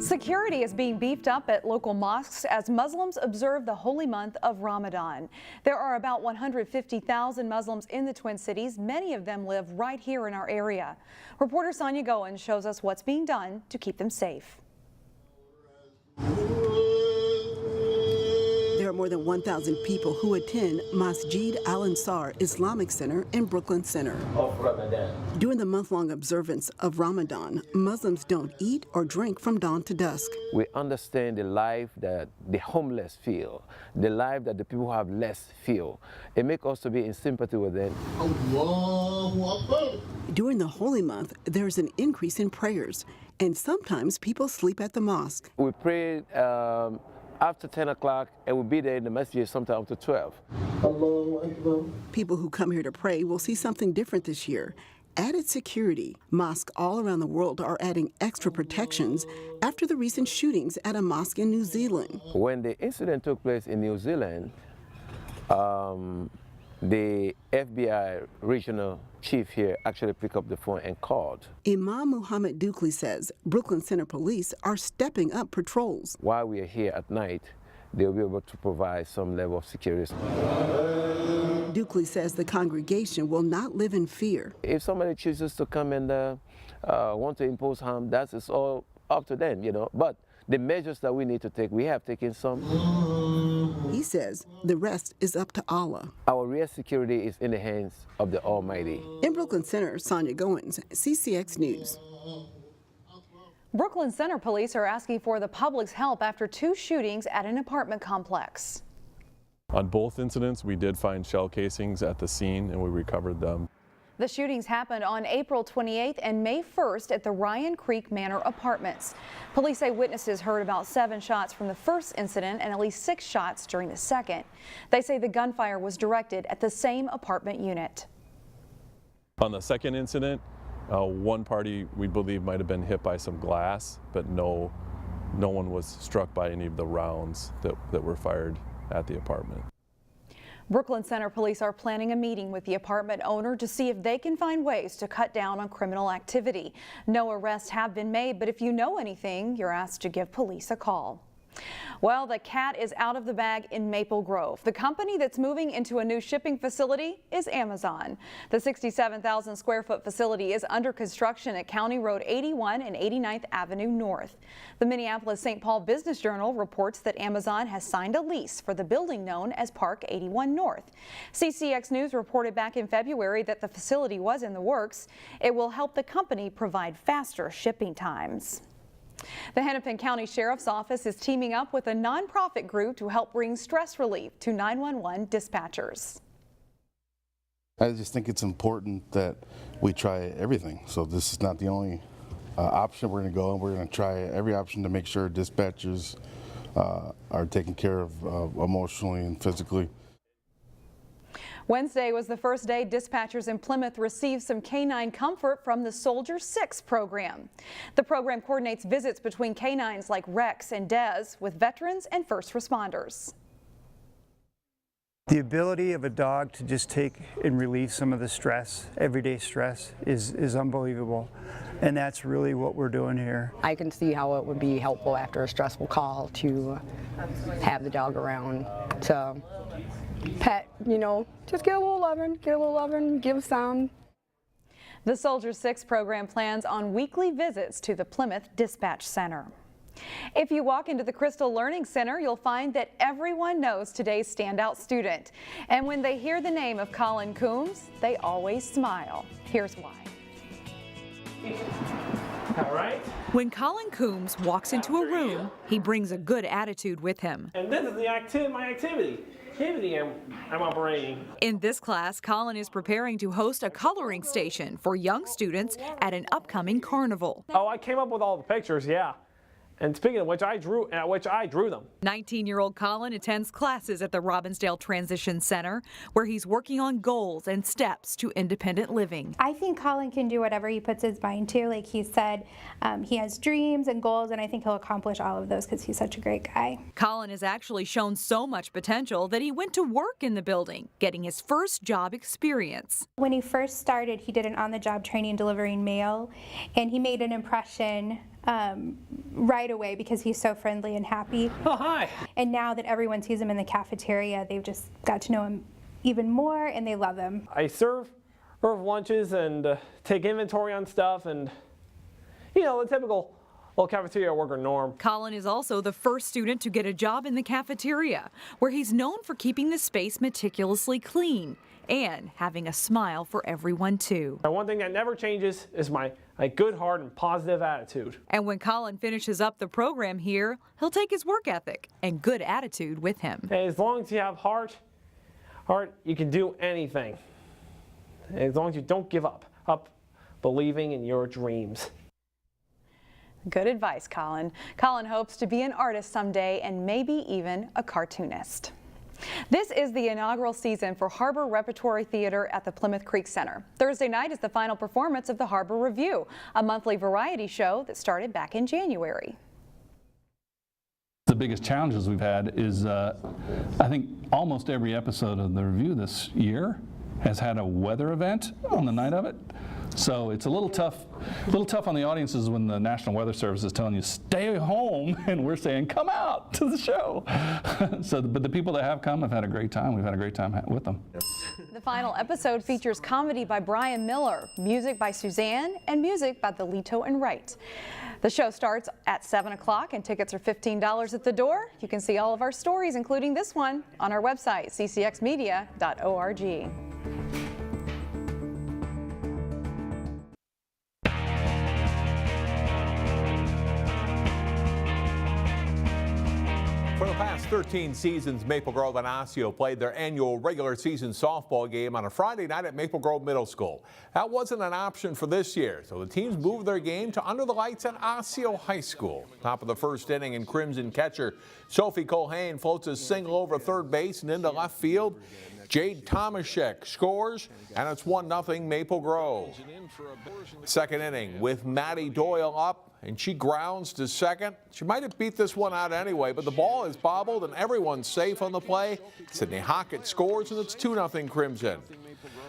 Security is being beefed up at local mosques as Muslims observe the holy month of Ramadan. There are about 150,000 Muslims in the Twin Cities. Many of them live right here in our area. Reporter Sonia Goins shows us what's being done to keep them safe. There are more than 1,000 people who attend Masjid Al-Ansar Islamic Center in Brooklyn Center. During the month-long observance of Ramadan, Muslims don't eat or drink from dawn to dusk. We understand the life that the homeless feel, the life that the people who have less feel. It makes us to be in sympathy with them. During the holy month, there's an increase in prayers, and sometimes people sleep at the mosque. We pray after 10 o'clock, and we'll be there in the masjid sometime up to 12. People who come here to pray will see something different this year. Added security. Mosques all around the world are adding extra protections after the recent shootings at a mosque in New Zealand. When the incident took place in New Zealand, the FBI regional chief here actually picked up the phone and called. Imam Muhammad Dukley says Brooklyn Center police are stepping up patrols. While we are here at night, they'll be able to provide some level of security. Dukley says the congregation will not live in fear. If somebody chooses to come and want to impose harm, that's all up to them, you know. But the measures that we need to take, we have taken some. He says the rest is up to Allah. Our real security is in the hands of the Almighty. In Brooklyn Center, Sonia Goins, CCX News. Brooklyn Center police are asking for the public's help after 2 shootings at an apartment complex. On both incidents, we did find shell casings at the scene and we recovered them. The shootings happened on April 28th and May 1st at the Ryan Creek Manor Apartments. Police say witnesses heard about 7 shots from the first incident and at least 6 shots during the second. They say the gunfire was directed at the same apartment unit. On the second incident, one party we believe might have been hit by some glass, but no one was struck by any of the rounds that were fired at the apartment. Brooklyn Center police are planning a meeting with the apartment owner to see if they can find ways to cut down on criminal activity. No arrests have been made, but if you know anything, you're asked to give police a call. Well, the cat is out of the bag in Maple Grove. The company that's moving into a new shipping facility is Amazon. The 67,000 square foot facility is under construction at County Road 81 and 89th Avenue North. The Minneapolis-St. Paul Business Journal reports that Amazon has signed a lease for the building known as Park 81 North. CCX News reported back in February that the facility was in the works. It will help the company provide faster shipping times. The Hennepin County Sheriff's Office is teaming up with a nonprofit group to help bring stress relief to 911 dispatchers. I just think it's important that we try everything. So this is not the only option we're going to go, and we're going to try every option to make sure dispatchers are taken care of emotionally and physically. Wednesday was the first day dispatchers in Plymouth received some canine comfort from the Soldier 6 program. The program coordinates visits between canines like Rex and Dez with veterans and first responders. The ability of a dog to just take and relieve some of the stress, everyday stress, is unbelievable. And that's really what we're doing here. I can see how it would be helpful after a stressful call to have the dog around to pet, you know, just get a little loving, give some. The Soldier 6 program plans on weekly visits to the Plymouth Dispatch Center. If you walk into the Crystal Learning Center, you'll find that everyone knows today's standout student. And when they hear the name of Colin Coombs, they always smile. Here's why. All right. When Colin Coombs walks into a room, he brings a good attitude with him. And this is my activity in my brain. In this class, Colin is preparing to host a coloring station for young students at an upcoming carnival. Oh, I came up with all the pictures, yeah. And speaking of which, I drew them. 19-year-old Colin attends classes at the Robbinsdale Transition Center, where he's working on goals and steps to independent living. I think Colin can do whatever he puts his mind to. Like he said, he has dreams and goals, and I think he'll accomplish all of those because he's such a great guy. Colin has actually shown so much potential that he went to work in the building, getting his first job experience. When he first started, he did an on-the-job training delivering mail, and he made an impression right away because he's so friendly and happy. Oh, hi. And now that everyone sees him in the cafeteria, they've just got to know him even more, and they love him. I serve lunches and take inventory on stuff, and you know, the typical little cafeteria worker norm. Colin is also the first student to get a job in the cafeteria, where he's known for keeping the space meticulously clean and having a smile for everyone too. And one thing that never changes is my good heart and positive attitude. And when Colin finishes up the program here, he'll take his work ethic and good attitude with him. And as long as you have heart, you can do anything. As long as you don't give up believing in your dreams. Good advice, Colin. Colin hopes to be an artist someday and maybe even a cartoonist. This is the inaugural season for Harbor Repertory Theater at the Plymouth Creek Center. Thursday night is the final performance of the Harbor Revue, a monthly variety show that started back in January. The biggest challenges we've had is I think almost every episode of the Revue this year has had a weather event on the night of it. So it's a little tough on the audiences when the National Weather Service is telling you stay home and we're saying come out to the show. But the people that have come have had a great time. We've had a great time with them. The final episode features comedy by Brian Miller, music by Suzanne, and music by the Leto and Wright. The show starts at 7 o'clock and tickets are $15 at the door. You can see all of our stories, including this one, on our website, ccxmedia.org. For the past 13 seasons, Maple Grove and Osseo played their annual regular season softball game on a Friday night at Maple Grove Middle School. That wasn't an option for this year, so the teams moved their game to under the lights at Osseo High School. Top of the first inning, and Crimson catcher Sophie Colhane floats a single over third base and into left field. Jade Tomaszek scores, and it's 1-0 Maple Grove. Second inning with Maddie Doyle up, and she grounds to second. She might have beat this one out anyway, but the ball is bobbled and everyone's safe on the play. Sydney Hockett scores, and it's 2-0 Crimson.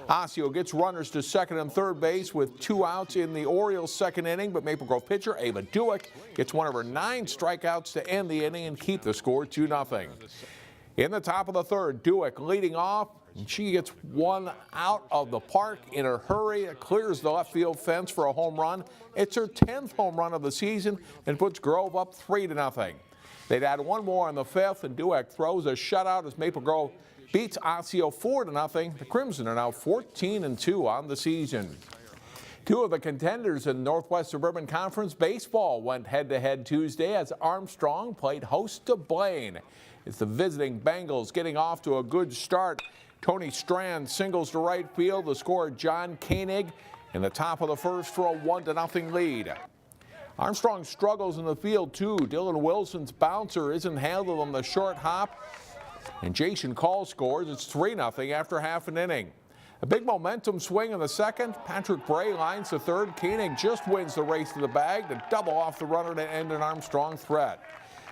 Osseo gets runners to second and third base with 2 outs in the Orioles' second inning, but Maple Grove pitcher Ava Dueck gets one of her 9 strikeouts to end the inning and keep the score 2-0. In the top of the third, Dueck leading off, and she gets one out of the park in a hurry. It clears the left field fence for a home run. It's her 10th home run of the season and puts Grove up 3-0. They'd add one more in the 5th, and Dueck throws a shutout as Maple Grove beats Osseo 4-0. The Crimson are now 14-2 on the season. Two of the contenders in Northwest Suburban Conference baseball went head-to-head Tuesday as Armstrong played host to Blaine. It's the visiting Bengals getting off to a good start. Tony Strand singles to right field. The scorer John Koenig in the top of the first for a 1-0 lead. Armstrong struggles in the field too. Dylan Wilson's bouncer isn't handled on the short hop, and Jason Call scores. It's 3-0 after half an inning. A big momentum swing in the second. Patrick Bray lines to third. Koenig just wins the race to the bag to double off the runner to end an Armstrong threat.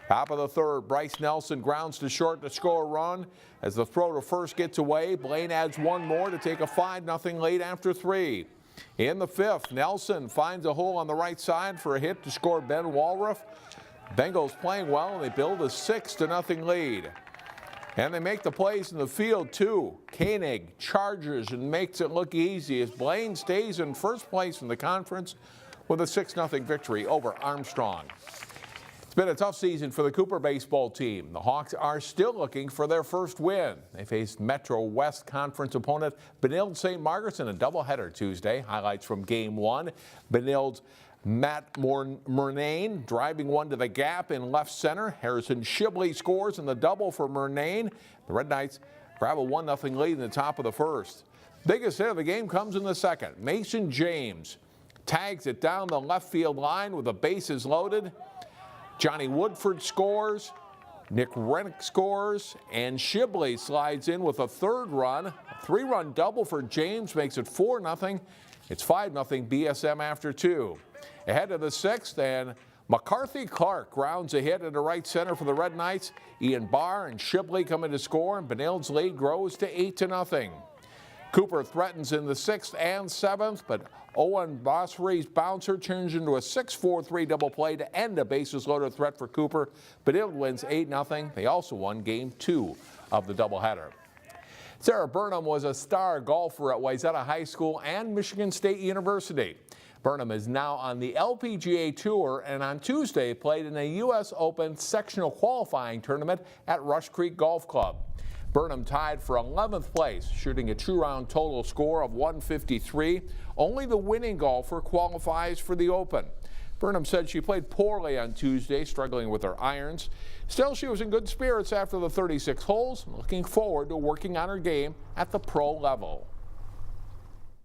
Top of the third, Bryce Nelson grounds to short to score a run. As the throw to first gets away, Blaine adds one more to take a 5-0 lead after 3. In the 5th, Nelson finds a hole on the right side for a hit to score Ben Walruff. Bengals playing well, and they build a 6-0 lead. And they make the plays in the field too. Koenig charges and makes it look easy as Blaine stays in first place in the conference with a 6-0 victory over Armstrong. It's been a tough season for the Cooper baseball team. The Hawks are still looking for their first win. They faced Metro West Conference opponent Benilde-St. Margaret in a doubleheader Tuesday. Highlights from Game 1. Benilde's Matt Murnane driving one to the gap in left center. Harrison Shibley scores in the double for Murnane. The Red Knights grab a 1-0 lead in the top of the first. Biggest hit of the game comes in the second. Mason James tags it down the left field line with the bases loaded. Johnny Woodford scores, Nick Rennick scores, and Shibley slides in with a third run. A 3-run double for James makes it 4-0. It's 5-0 BSM after 2. Ahead of the 6th, and McCarthy Clark grounds a hit into right center for the Red Knights. Ian Barr and Shibley come in to score, and Benilde's lead grows to 8-0. Cooper threatens in the 6th and 7th, but Owen Bossery's bouncer turns into a 6-4-3 double play to end a bases-loaded threat for Cooper. Benilde wins 8-0. They also won Game 2 of the doubleheader. Sarah Burnham was a star golfer at Wayzata High School and Michigan State University. Burnham is now on the LPGA Tour and on Tuesday played in a U.S. Open sectional qualifying tournament at Rush Creek Golf Club. Burnham tied for 11th place, shooting a two-round total score of 153. Only the winning golfer qualifies for the Open. Burnham said she played poorly on Tuesday, struggling with her irons. Still, she was in good spirits after the 36 holes, looking forward to working on her game at the pro level.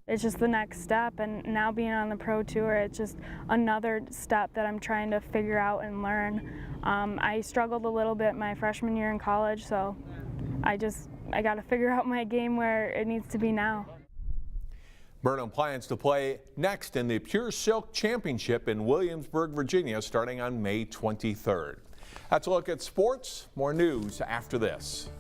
It's just the next step, and now being on the pro tour, it's just another step that I'm trying to figure out and learn. I struggled a little bit my freshman year in college, so I got to figure out my game where it needs to be now. Burnham plans to play next in the Pure Silk Championship in Williamsburg, Virginia, starting on May 23rd. That's a look at sports. More news after this.